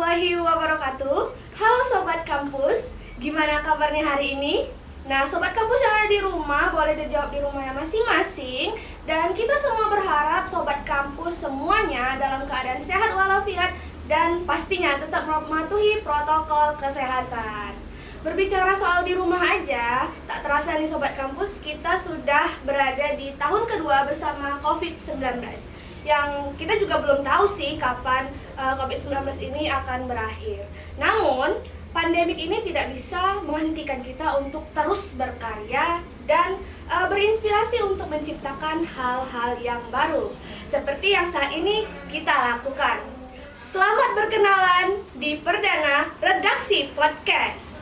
warahmatullahi wabarakatuh. Halo Sobat Kampus, gimana kabarnya hari ini? Nah, Sobat Kampus yang ada di rumah, boleh dijawab di rumahnya masing-masing. Dan kita semua berharap Sobat Kampus semuanya dalam keadaan sehat walafiat dan pastinya tetap mematuhi protokol kesehatan. Berbicara soal di rumah aja, tak terasa nih Sobat Kampus, kita sudah berada di tahun kedua bersama COVID-19. Yang kita juga belum tahu sih kapan COVID-19 ini akan berakhir. Namun, pandemik ini tidak bisa menghentikan kita untuk terus berkarya dan berinspirasi untuk menciptakan hal-hal yang baru. Seperti yang saat ini kita lakukan. Selamat berkenalan di Perdana Redaksi Podcast.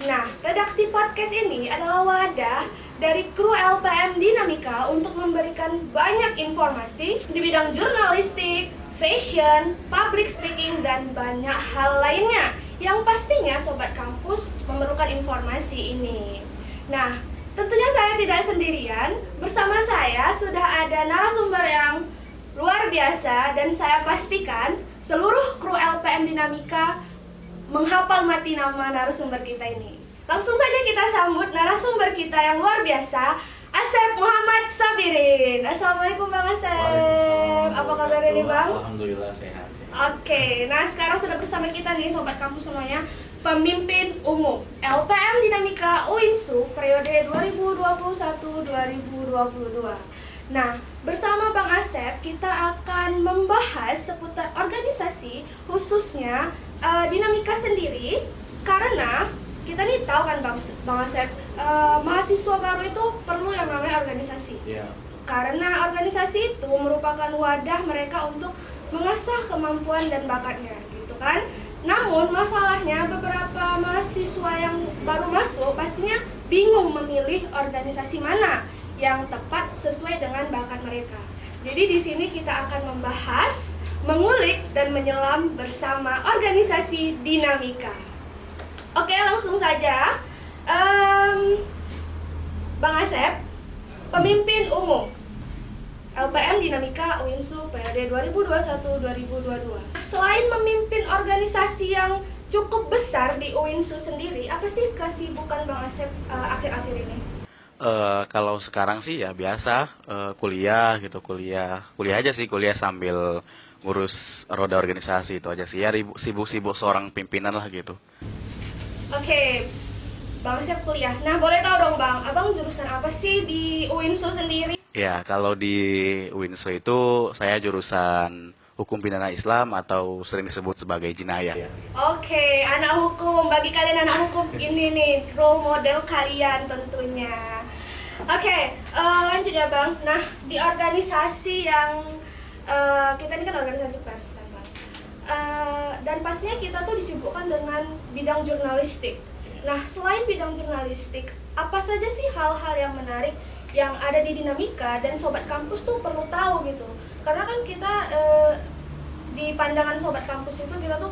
Nah, redaksi podcast ini adalah wadah dari kru LPM Dinamika untuk memberikan banyak informasi di bidang jurnalistik, fashion, public speaking, dan banyak hal lainnya yang pastinya Sobat Kampus memerlukan informasi ini. Nah, tentunya saya tidak sendirian, bersama saya sudah ada narasumber yang luar biasa dan saya pastikan seluruh kru LPM Dinamika menghafal mati nama narasumber kita ini. Langsung saja kita sambut narasumber kita yang luar biasa, Asep Muhammad Sabirin. Assalamualaikum Bang Asep. Apa kabarnya nih Bang? Alhamdulillah sehat. Oke, nah sekarang sudah bersama kita nih Sobat Kampus semuanya, pemimpin umum LPM Dinamika UINSU periode 2021-2022. Nah, bersama Bang Asep kita akan membahas seputar organisasi, khususnya Dinamika sendiri, karena kita nih tahu kan Bang Asep, mahasiswa baru itu perlu yang namanya organisasi. Yeah. Karena organisasi itu merupakan wadah mereka untuk mengasah kemampuan dan bakatnya, gitu kan. Namun masalahnya beberapa mahasiswa yang baru masuk pastinya bingung memilih organisasi mana yang tepat sesuai dengan bakat mereka. Jadi di sini kita akan membahas, mengulik dan menyelam bersama organisasi Dinamika. Oke, langsung saja. Bang Asep, pemimpin umum LPM Dinamika UINSU periode 2021-2022. Selain memimpin organisasi yang cukup besar di UINSU sendiri, apa sih kesibukan Bang Asep akhir-akhir ini? Kalau sekarang sih ya biasa kuliah gitu, kuliah aja sih, kuliah sambil ngurus roda organisasi itu aja sih ya, sibuk-sibuk seorang pimpinan lah gitu. Oke, Bang Asep kuliah. Nah, boleh tahu dong Bang, Abang jurusan apa sih di UINSU sendiri? Ya, kalau di UINSU itu saya jurusan Hukum Pidana Islam atau sering disebut sebagai jinayah. Oke, anak hukum. Bagi kalian anak hukum, ini nih role model kalian tentunya. Oke, lanjut ya Bang. Nah, di organisasi yang kita ini kan organisasi pers kan Bang. Dan pastinya kita tuh disibukkan dengan bidang jurnalistik. Nah, selain bidang jurnalistik, apa saja sih hal-hal yang menarik yang ada di Dinamika dan Sobat Kampus tuh perlu tahu gitu? Karena kan kita di pandangan Sobat Kampus itu kita tuh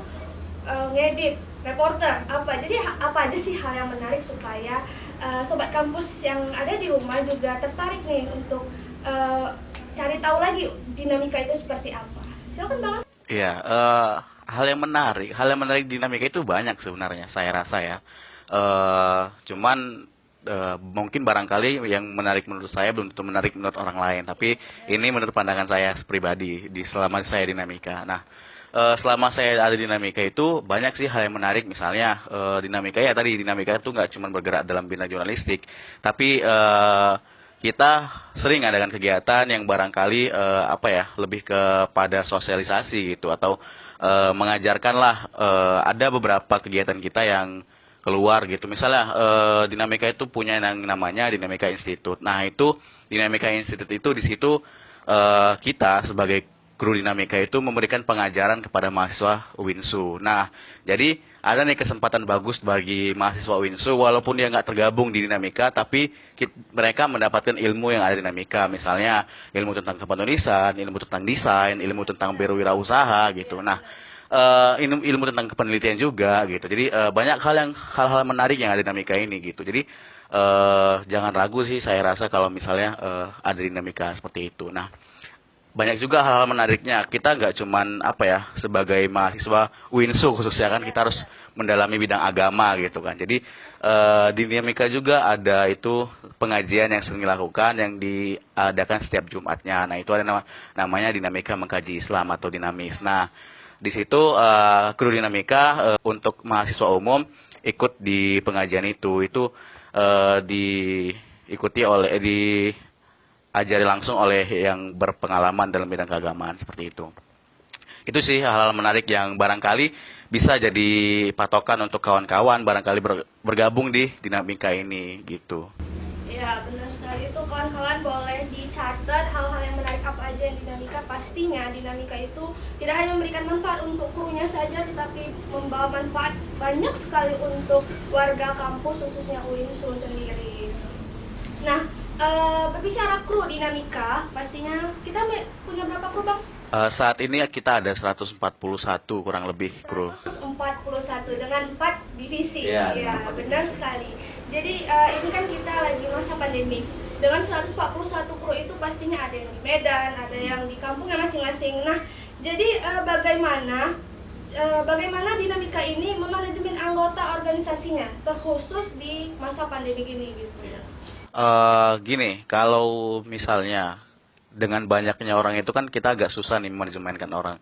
ngedit, reporter, apa. Jadi apa aja sih hal yang menarik supaya Sobat Kampus yang ada di rumah juga tertarik nih untuk cari tahu lagi Dinamika itu seperti apa? Silakan Bang. Iya, hal yang menarik Dinamika itu banyak sebenarnya saya rasa ya. Cuman mungkin barangkali yang menarik menurut saya belum tentu menarik menurut orang lain, tapi ini menurut pandangan saya pribadi selama saya Dinamika. Nah, selama saya ada di Dinamika itu banyak sih hal yang menarik. Misalnya Dinamika itu nggak cuma bergerak dalam bidang jurnalistik, tapi kita sering adakan kegiatan yang barangkali lebih kepada sosialisasi gitu, atau mengajarkanlah. Ada beberapa kegiatan kita yang keluar gitu. Misalnya Dinamika itu punya yang namanya Dinamika Institute. Nah, itu Dinamika Institute itu di situ kita sebagai kru Dinamika itu memberikan pengajaran kepada mahasiswa UINSU. Nah, jadi ada nih kesempatan bagus bagi mahasiswa UINSU walaupun dia nggak tergabung di Dinamika, tapi mereka mendapatkan ilmu yang ada di Dinamika. Misalnya ilmu tentang kepenulisan, ilmu tentang desain, ilmu tentang berwirausaha gitu. Nah, ilmu tentang kepenelitian juga gitu. Jadi banyak hal-hal menarik yang ada di Dinamika ini gitu. Jadi jangan ragu sih saya rasa kalau misalnya ada dinamika seperti itu. Nah, banyak juga hal-hal menariknya. Kita nggak cuman apa ya, sebagai mahasiswa UINSU khususnya kan kita harus mendalami bidang agama gitu kan. Jadi di dinamika juga ada itu pengajian yang sering dilakukan yang diadakan setiap Jumatnya. Nah, itu ada namanya dinamika mengkaji Islam atau dinamis. Nah, di situ kru dinamika untuk mahasiswa umum ikut di pengajian itu diikuti oleh ajari langsung oleh yang berpengalaman dalam bidang keagamaan seperti itu. Itu sih hal-hal menarik yang barangkali bisa jadi patokan untuk kawan-kawan barangkali bergabung di dinamika ini gitu. Ya, benar sekali itu kawan-kawan, boleh dicatat hal-hal yang menarik apa aja yang dinamika. Pastinya dinamika itu tidak hanya memberikan manfaat untuk krunya saja, tetapi membawa manfaat banyak sekali untuk warga kampus khususnya UINSU sendiri. Nah, berbicara kru dinamika, pastinya kita punya berapa kru, Bang? Saat ini kita ada 141 kurang lebih kru. 141 dengan 4 divisi. Iya, Ya, benar sekali. Jadi ini kan kita lagi masa pandemi. Dengan 141 kru itu pastinya ada yang di Medan, ada yang di kampungnya masing-masing. Nah, jadi bagaimana dinamika ini memanajemen anggota organisasinya, terkhusus di masa pandemi ini gitu ya. Gini, kalau misalnya dengan banyaknya orang itu kan kita agak susah nih manajemenkan orang.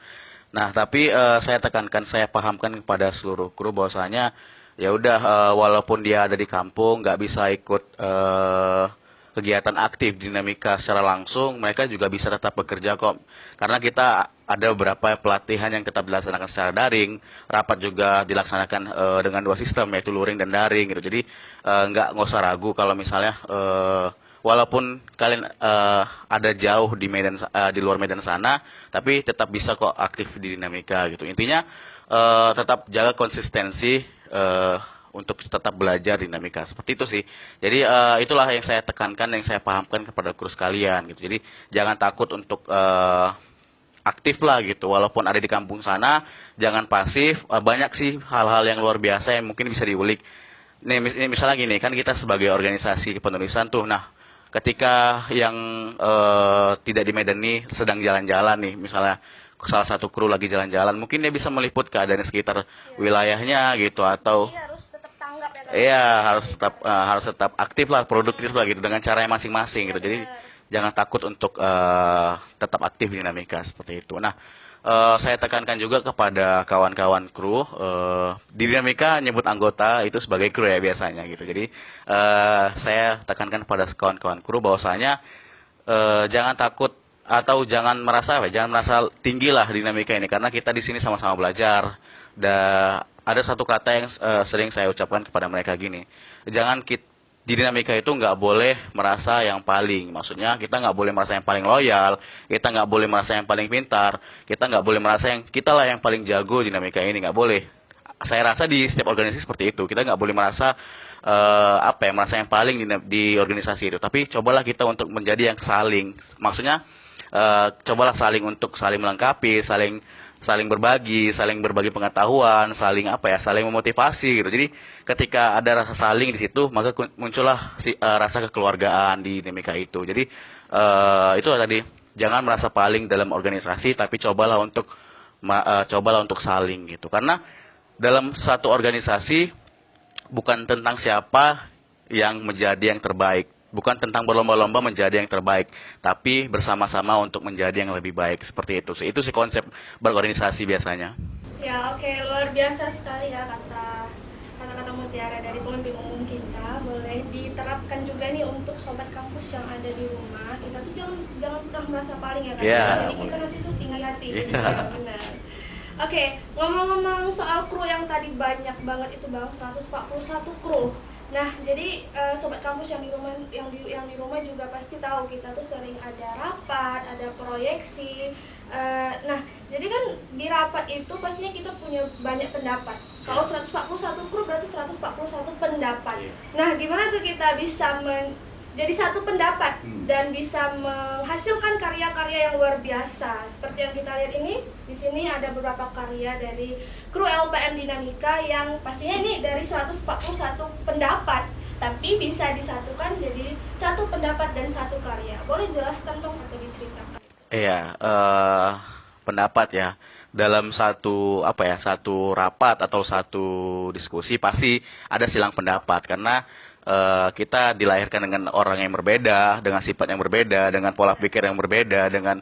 Nah, tapi saya tekankan, saya pahamkan kepada seluruh kru bahwasanya ya udah walaupun dia ada di kampung nggak bisa ikut kegiatan aktif dinamika secara langsung, mereka juga bisa tetap bekerja kok. Karena kita ada beberapa pelatihan yang tetap dilaksanakan secara daring, rapat juga dilaksanakan dengan 2 sistem yaitu luring dan daring gitu. Jadi nggak usah ragu kalau misalnya walaupun kalian ada jauh di Medan di luar Medan sana, tapi tetap bisa kok aktif di dinamika gitu. Intinya tetap jaga konsistensi untuk tetap belajar dinamika seperti itu sih. Jadi itulah yang saya tekankan, yang saya pahamkan kepada kru sekalian gitu. Jadi jangan takut untuk aktif lah gitu. Walaupun ada di kampung sana, jangan pasif. Banyak sih hal-hal yang luar biasa yang mungkin bisa diulik. Ini misalnya gini, kan kita sebagai organisasi penulisan tuh, nah ketika yang tidak di Medan nih sedang jalan-jalan nih, misalnya salah satu kru lagi jalan-jalan, mungkin dia bisa meliput keadaan di sekitar wilayahnya gitu, atau Jadi harus tetap tanggap ya. iya harus tetap aktif lah, produktif lah gitu dengan caranya masing-masing gitu. Jadi jangan takut untuk tetap aktif di dinamika seperti itu. Nah, saya tekankan juga kepada kawan-kawan kru, di dinamika nyebut anggota itu sebagai kru ya biasanya gitu. Jadi saya tekankan kepada kawan-kawan kru bahwasanya jangan takut atau jangan merasa tinggi lah dinamika ini, karena kita di sini sama-sama belajar. Dan ada satu kata yang sering saya ucapkan kepada mereka gini, di dinamika itu nggak boleh merasa yang paling. Maksudnya kita nggak boleh merasa yang paling loyal, kita nggak boleh merasa yang paling pintar, kita nggak boleh merasa yang kita lah yang paling jago di dinamika ini, nggak boleh. Saya rasa di setiap organisasi seperti itu, kita nggak boleh merasa merasa yang paling di organisasi itu. Tapi cobalah kita untuk menjadi yang saling, maksudnya cobalah saling melengkapi, saling berbagi pengetahuan, saling memotivasi gitu. Jadi ketika ada rasa saling di situ, maka muncullah rasa kekeluargaan di dinamika itu. Jadi itu tadi, jangan merasa paling dalam organisasi, tapi cobalah untuk saling gitu. Karena dalam satu organisasi bukan tentang siapa yang menjadi yang terbaik, bukan tentang berlomba-lomba menjadi yang terbaik, tapi bersama-sama untuk menjadi yang lebih baik. Seperti itu sih. Itu sih konsep berorganisasi biasanya. Ya, oke, luar biasa sekali ya kata-kata mutiara dari pemimpin umum kita. Boleh diterapkan juga nih untuk sobat kampus yang ada di rumah. Kita tuh jangan pernah merasa paling ya kan. Jadi kita nanti tuh tinggi hati. Ya, benar. Oke, ngomong-ngomong soal kru yang tadi banyak banget itu Bang, 141 kru. Nah, jadi sobat kampus yang di rumah juga pasti tahu kita tuh sering ada rapat, ada proyeksi. Nah, jadi kan di rapat itu pastinya kita punya banyak pendapat. Kalau 141 kru berarti 141 pendapat. Nah, gimana tuh kita bisa jadi satu pendapat dan bisa menghasilkan karya-karya yang luar biasa. Seperti yang kita lihat ini, di sini ada beberapa karya dari kru LPM Dinamika yang pastinya ini dari 141 pendapat tapi bisa disatukan jadi satu pendapat dan satu karya. Boleh jelaskan dong atau diceritakan? Iya, pendapat ya. Dalam satu apa ya, satu rapat atau satu diskusi pasti ada silang pendapat karena kita dilahirkan dengan orang yang berbeda, dengan sifat yang berbeda, dengan pola pikir yang berbeda, dengan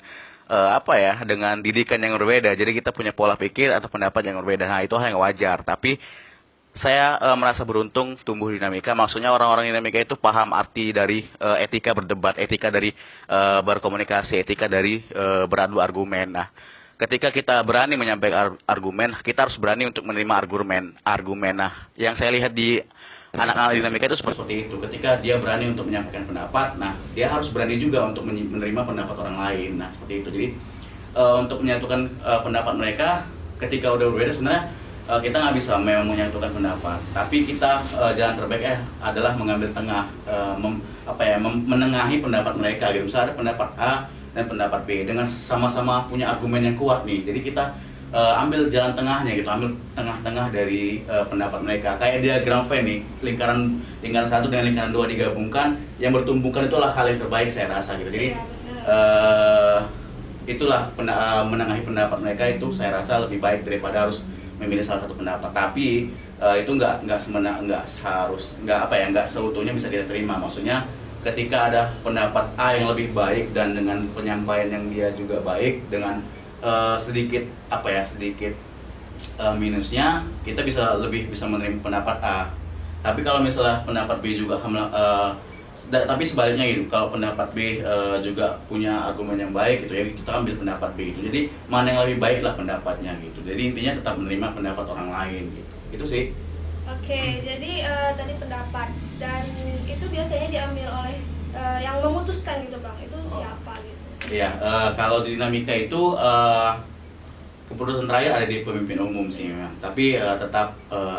apa ya, dengan didikan yang berbeda. Jadi kita punya pola pikir atau pendapat yang berbeda. Nah, itu hal yang wajar. Tapi saya merasa beruntung tumbuh di dinamika. Maksudnya orang-orang dinamika itu paham arti dari etika berdebat, etika dari berkomunikasi, etika dari beradu argumen. Nah, ketika kita berani menyampaikan argumen, kita harus berani untuk menerima argumen. Nah, yang saya lihat di anak-anak dinamika itu seperti itu. Ketika dia berani untuk menyampaikan pendapat, nah dia harus berani juga untuk menerima pendapat orang lain. Nah, seperti itu. Jadi untuk menyatukan pendapat mereka ketika udah berbeda sebenarnya kita nggak bisa memang menyatukan pendapat, tapi kita jalan terbaiknya adalah mengambil tengah, menengahi pendapat mereka gitu. Misalnya ada pendapat A dan pendapat B dengan sama-sama punya argumen yang kuat nih, jadi kita ambil jalan tengahnya gitu, ambil tengah-tengah dari pendapat mereka. Kayak diagram Venn nih, lingkaran satu dengan lingkaran dua digabungkan, yang bertumbukan itulah hal yang terbaik saya rasa gitu. Jadi itulah menengahi pendapat mereka itu saya rasa lebih baik daripada harus memilih salah satu pendapat. Tapi itu nggak seutuhnya bisa kita terima. Maksudnya ketika ada pendapat A yang lebih baik dan dengan penyampaian yang dia juga baik dengan sedikit minusnya, kita lebih bisa menerima pendapat A. Tapi kalau misalnya pendapat B juga tapi sebaliknya gitu, kalau pendapat B juga punya argumen yang baik gitu ya, kita ambil pendapat B itu. Jadi mana yang lebih baik lah pendapatnya gitu. Jadi intinya tetap menerima pendapat orang lain gitu. Itu sih. Oke, jadi tadi pendapat dan itu biasanya diambil oleh yang memutuskan gitu Bang. Itu siapa gitu? Iya, kalau di dinamika itu keputusan terakhir ada di pemimpin umum sih memang. Tapi tetap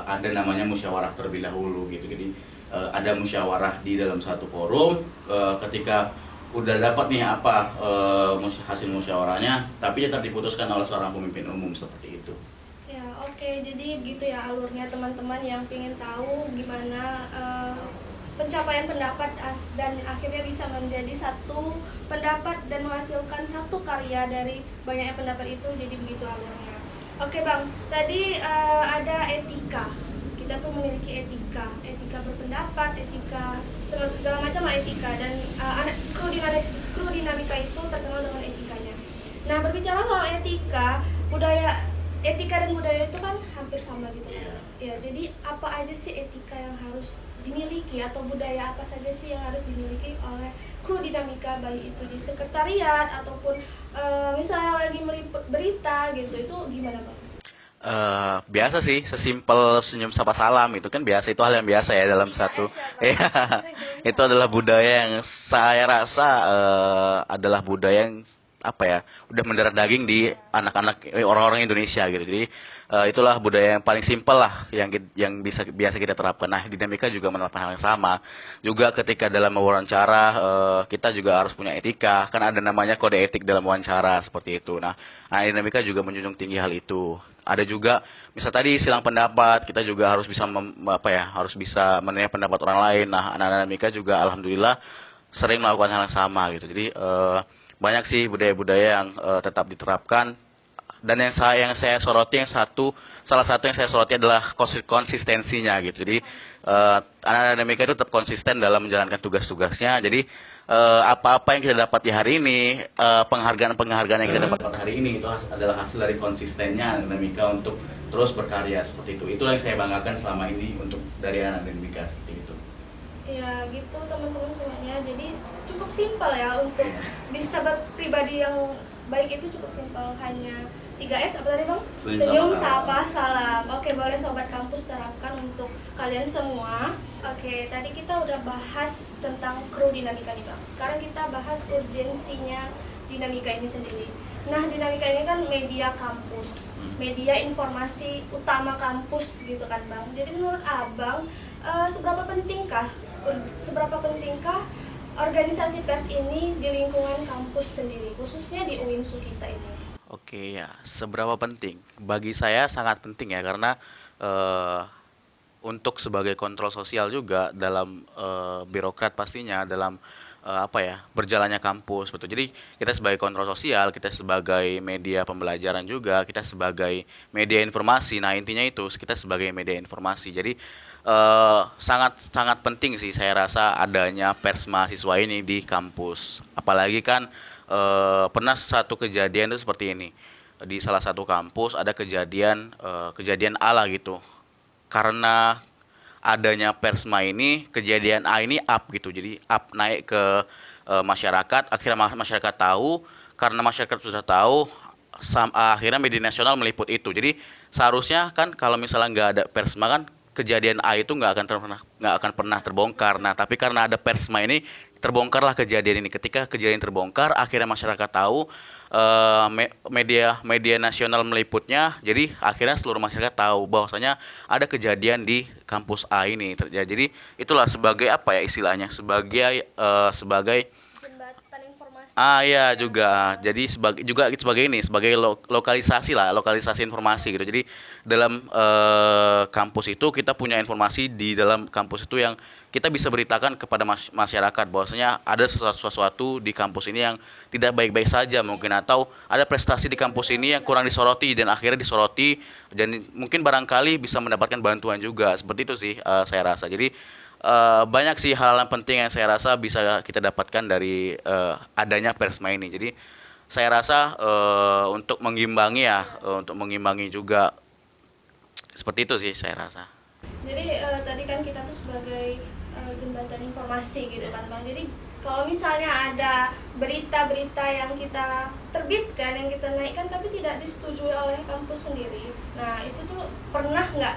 ada namanya musyawarah terlebih dahulu gitu. Jadi ada musyawarah di dalam satu forum, ketika udah dapat nih apa hasil musyawarahnya, tapi tetap diputuskan oleh seorang pemimpin umum seperti itu. Ya, oke. Jadi begitu ya alurnya teman-teman yang ingin tahu gimana pencapaian pendapat dan akhirnya bisa menjadi satu pendapat dan menghasilkan satu karya dari banyaknya pendapat itu. Jadi begitu alurnya. Oke Bang, tadi ada etika. Kita tuh memiliki etika berpendapat, etika segala macam lah etika, dan kru dinamika itu terkenal dengan etikanya. Nah, berbicara soal etika dan budaya itu kan hampir sama gitu kan. Ya, jadi apa aja sih etika yang harus dimiliki atau budaya apa saja sih yang harus dimiliki oleh kru dinamika, baik itu di sekretariat ataupun misalnya lagi meliput berita gitu, itu gimana Bang? Biasa sih, sesimpel senyum sapa salam itu kan biasa, itu hal yang biasa ya dalam satu ya. Itu adalah budaya yang saya rasa adalah budaya yang apa ya, udah mendarah daging di anak-anak orang-orang Indonesia gitu. Jadi itulah budaya yang paling simpel lah yang biasa kita terapkan. Nah, dinamika juga menerapkan hal yang sama. Juga ketika dalam wawancara kita juga harus punya etika, kan ada namanya kode etik dalam wawancara seperti itu. Nah, dinamika juga menjunjung tinggi hal itu. Ada juga misal tadi silang pendapat, kita juga harus bisa harus bisa menerima pendapat orang lain. Nah, anak-anak dinamika juga alhamdulillah sering melakukan hal yang sama gitu. Jadi banyak sih budaya-budaya yang tetap diterapkan, dan yang saya soroti salah satu yang saya soroti adalah konsistensinya gitu. Jadi anak-anak dinamika itu tetap konsisten dalam menjalankan tugas-tugasnya. Jadi apa-apa yang kita dapat di hari ini, penghargaan yang kita dapat hari ini itu adalah hasil dari konsistennya dinamika untuk terus berkarya seperti itu. Itulah yang saya banggakan selama ini untuk dari anak dinamika seperti itu. Ya gitu teman-teman semuanya, jadi cukup simpel ya untuk bisa pribadi yang baik itu cukup simpel, hanya 3S apa tadi Bang? Senyum, sapa, salam. Oke, boleh Sobat Kampus terapkan untuk kalian semua. Oke, tadi kita udah bahas tentang kru dinamika nih Bang. Sekarang kita bahas urgensinya dinamika ini sendiri. Nah, dinamika ini kan media kampus, media informasi utama kampus gitu kan Bang. Jadi menurut Abang, seberapa pentingkah organisasi pers ini di lingkungan kampus sendiri, khususnya di UINSU kita ini? Oke ya, seberapa penting? Bagi saya sangat penting ya, karena untuk sebagai kontrol sosial juga dalam birokrat pastinya dalam apa ya berjalannya kampus betul. Jadi kita sebagai kontrol sosial, kita sebagai media pembelajaran juga, kita sebagai media informasi. Nah intinya itu kita sebagai media informasi. Jadi sangat sangat penting sih saya rasa adanya pers mahasiswa ini di kampus. Apalagi kan pernah satu kejadian itu seperti ini di salah satu kampus ada kejadian ala gitu karena adanya Persma ini kejadian A ini up gitu jadi up naik ke masyarakat akhirnya masyarakat tahu karena masyarakat sudah tahu akhirnya media nasional meliput itu jadi seharusnya kan kalau misalnya nggak ada Persma kan kejadian A itu nggak akan pernah terbongkar nah tapi karena ada Persma ini terbongkarlah kejadian ini ketika kejadian terbongkar akhirnya masyarakat tahu media nasional meliputnya jadi akhirnya seluruh masyarakat tahu bahwasanya ada kejadian di kampus A ini terjadi jadi itulah sebagai apa ya istilahnya sebagai Jembatan informasi. ya juga jadi sebagai ini sebagai lokalisasi informasi gitu jadi dalam kampus itu kita punya informasi di dalam kampus itu yang kita bisa beritakan kepada masyarakat bahwasanya ada sesuatu di kampus ini yang tidak baik-baik saja mungkin atau ada prestasi di kampus ini yang kurang disoroti dan akhirnya disoroti dan mungkin barangkali bisa mendapatkan bantuan juga seperti itu sih saya rasa jadi banyak sih hal-hal yang penting yang saya rasa bisa kita dapatkan dari adanya Persma ini jadi saya rasa untuk mengimbangi juga seperti itu sih saya rasa. Jadi tadi kan kita tuh sebagai jembatan informasi gitu kan Bang. Jadi kalau misalnya ada berita-berita yang kita terbitkan, yang kita naikkan tapi tidak disetujui oleh kampus sendiri. Nah, itu tuh pernah nggak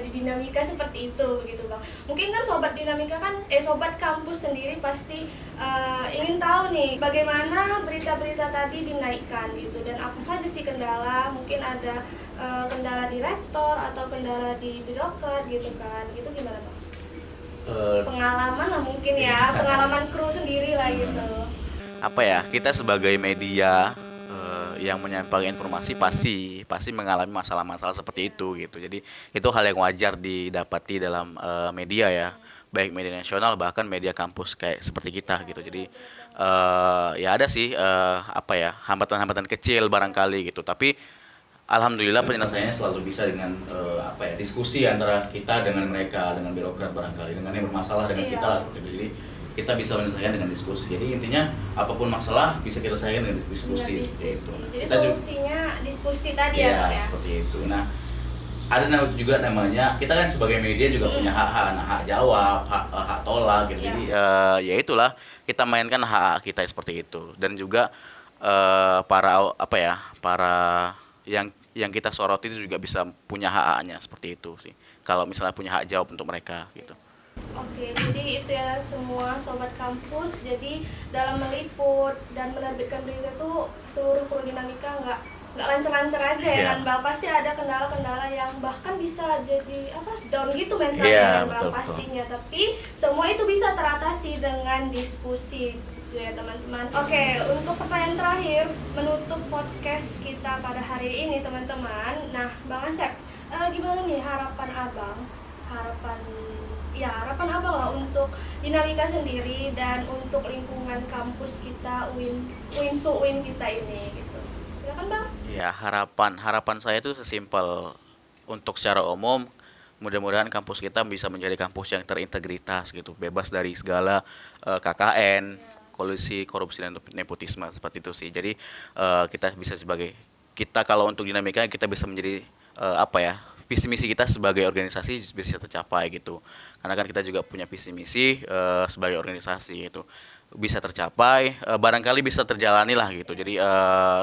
di dinamika seperti itu gitu Bang? Mungkin kan sobat dinamika kan sobat kampus sendiri pasti ingin tahu nih bagaimana berita-berita tadi dinaikkan gitu dan apa saja sih kendala, mungkin ada kendala di rektor atau kendala di birokrat gitu kan. Gitu gimana Bang? Pengalaman lah mungkin ya, pengalaman kru sendiri lah gitu. Apa ya kita sebagai media yang menyampaikan informasi pasti mengalami masalah-masalah seperti itu gitu jadi itu hal yang wajar didapati dalam media ya baik media nasional bahkan media kampus kayak seperti kita gitu jadi ya ada sih apa ya hambatan-hambatan kecil barangkali gitu tapi alhamdulillah penyelesaiannya selalu bisa dengan apa ya diskusi antara kita dengan mereka dengan birokrat barangkali dengan yang bermasalah dengan kita lah seperti itu jadi kita bisa menyelesaikan dengan diskusi jadi intinya apapun masalah bisa kita selesaikan dengan diskusi. Jadi kita solusinya diskusi tadi ya Pak ya seperti itu nah ada juga namanya kita kan sebagai media juga punya hak jawab hak tolak gitu jadi ya itulah kita mainkan hak kita seperti itu dan juga para yang kita soroti itu juga bisa punya hak-haknya seperti itu sih kalau misalnya punya hak jawab untuk mereka gitu. Oke, jadi itu ya semua sobat kampus. Jadi dalam meliput dan menerbitkan berita tuh seluruh kru dinamika nggak lancar-lancar aja ya kan Bang. Pasti ada kendala-kendala yang bahkan bisa jadi down gitu mentalnya Bang pastinya. Tapi semua itu bisa teratasi dengan diskusi gitu ya teman-teman. Oke, untuk pertanyaan terakhir menutup podcast kita pada hari ini teman-teman. Nah, Bang Asep, gimana nih harapan Abang? Harapan Abang lah untuk dinamika sendiri dan untuk lingkungan kampus kita UIN kita ini gitu. Silakan Bang. Ya, harapan saya itu sesimpel untuk secara umum mudah-mudahan kampus kita bisa menjadi kampus yang terintegritas gitu, bebas dari segala KKN, kolusi, korupsi dan nepotisme seperti itu sih. Jadi kita kalau untuk dinamika kita bisa menjadi visi misi kita sebagai organisasi bisa tercapai gitu. Karena kan kita juga punya visi misi sebagai organisasi itu bisa tercapai, barangkali bisa terjalani lah gitu. Jadi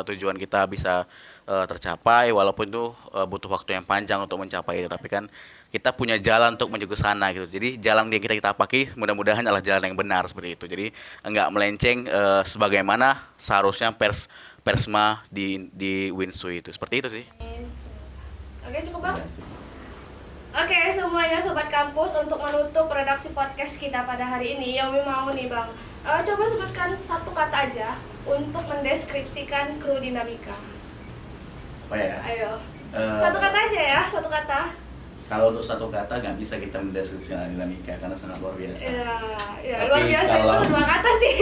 tujuan kita bisa tercapai walaupun itu butuh waktu yang panjang untuk mencapai itu. Tapi kan kita punya jalan untuk menuju ke sana gitu. Jadi jalan yang kita pakai mudah-mudahan adalah jalan yang benar seperti itu. Jadi enggak melenceng sebagaimana seharusnya Persma di Winsui itu. Seperti itu sih. Oke, cukup Bang? Oke, semuanya Sobat Kampus, untuk menutup redaksi podcast kita pada hari ini, Yomi mau nih Bang, coba sebutkan satu kata aja untuk mendeskripsikan kru dinamika. Apa ya? Ayo, satu kata aja ya, satu kata. kalau untuk satu kata nggak bisa kita mendeskripsikan dinamika karena sangat luar biasa. Ya, Tapi luar biasa kalau- itu 2 kata sih.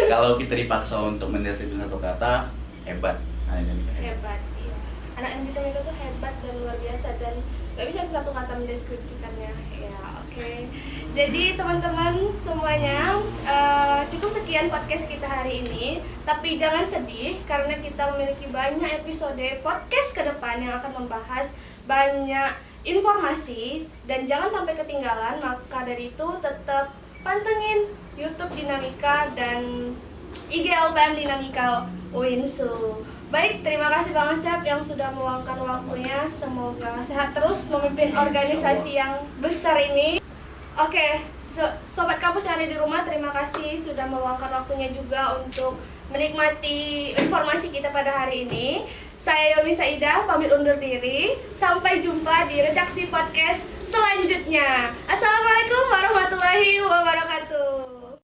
Kalau kita dipaksa untuk mendeskripsikan satu kata, hebat. Dinamika Hebat, iya. Anak dinamika itu hebat dan luar biasa dan nggak bisa satu kata mendeskripsikannya. Ya, oke. Jadi teman-teman semuanya, cukup sekian podcast kita hari ini. Tapi jangan sedih karena kita memiliki banyak episode podcast ke depan yang akan membahas banyak informasi dan jangan sampai ketinggalan. Maka dari itu tetap pantengin YouTube Dinamika dan IG LPM Dinamika Winsu. Baik, terima kasih Bang Asep yang sudah meluangkan waktunya. Semoga sehat terus memimpin organisasi yang besar ini. Oke, Sobat Kampus yang ada di rumah, terima kasih sudah meluangkan waktunya juga untuk menikmati informasi kita pada hari ini. Saya Yomi Saidah, pamit undur diri. Sampai jumpa di redaksi podcast selanjutnya. Assalamualaikum warahmatullahi wabarakatuh.